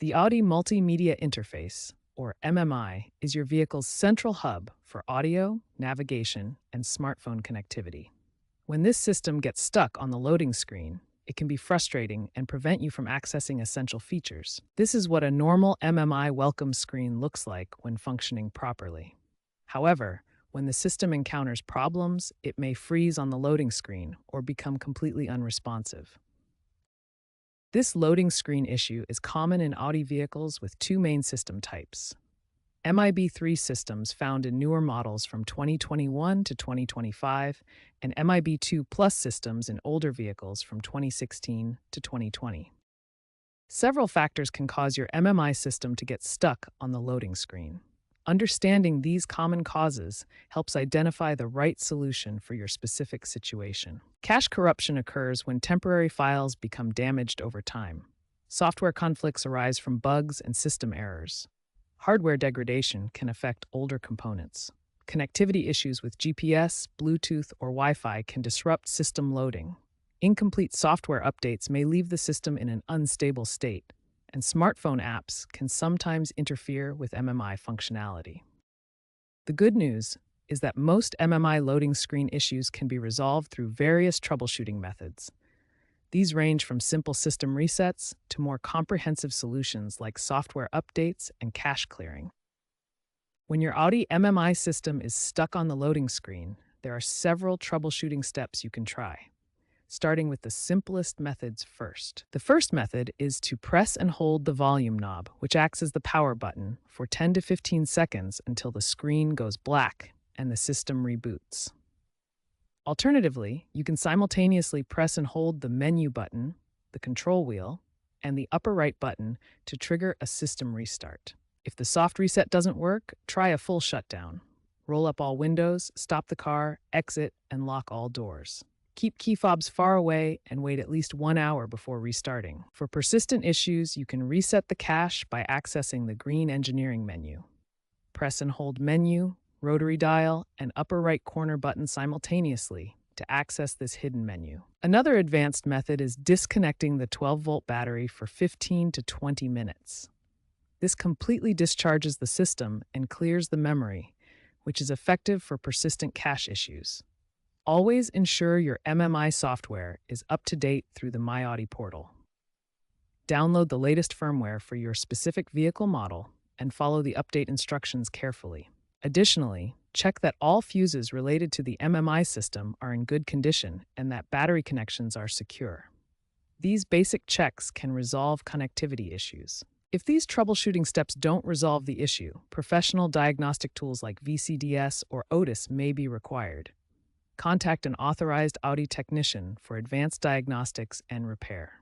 The Audi Multimedia Interface, or MMI, is your vehicle's central hub for audio, navigation, and smartphone connectivity. When this system gets stuck on the loading screen, it can be frustrating and prevent you from accessing essential features. This is what a normal MMI welcome screen looks like when functioning properly. However, when the system encounters problems, it may freeze on the loading screen or become completely unresponsive. This loading screen issue is common in Audi vehicles with two main system types: MIB3 systems found in newer models from 2021 to 2025, and MIB2 Plus systems in older vehicles from 2016 to 2020. Several factors can cause your MMI system to get stuck on the loading screen. Understanding these common causes helps identify the right solution for your specific situation. Cache corruption occurs when temporary files become damaged over time. Software conflicts arise from bugs and system errors. Hardware degradation can affect older components. Connectivity issues with GPS, Bluetooth, or Wi-Fi can disrupt system loading. Incomplete software updates may leave the system in an unstable state, and smartphone apps can sometimes interfere with MMI functionality. The good news is that most MMI loading screen issues can be resolved through various troubleshooting methods. These range from simple system resets to more comprehensive solutions like software updates and cache clearing. When your Audi MMI system is stuck on the loading screen, there are several troubleshooting steps you can try, starting with the simplest methods first. The first method is to press and hold the volume knob, which acts as the power button, for 10 to 15 seconds until the screen goes black and the system reboots. Alternatively, you can simultaneously press and hold the menu button, the control wheel, and the upper right button to trigger a system restart. If the soft reset doesn't work, try a full shutdown. Roll up all windows, stop the car, exit, and lock all doors. Keep key fobs far away and wait at least 1 hour before restarting. For persistent issues, you can reset the cache by accessing the green engineering menu. Press and hold menu, rotary dial, and upper right corner button simultaneously to access this hidden menu. Another advanced method is disconnecting the 12-volt battery for 15 to 20 minutes. This completely discharges the system and clears the memory, which is effective for persistent cache issues. Always ensure your MMI software is up to date through the My Audi portal. Download the latest firmware for your specific vehicle model and follow the update instructions carefully. Additionally, check that all fuses related to the MMI system are in good condition and that battery connections are secure. These basic checks can resolve connectivity issues. If these troubleshooting steps don't resolve the issue, professional diagnostic tools like VCDS or Otis may be required. Contact an authorized Audi technician for advanced diagnostics and repair.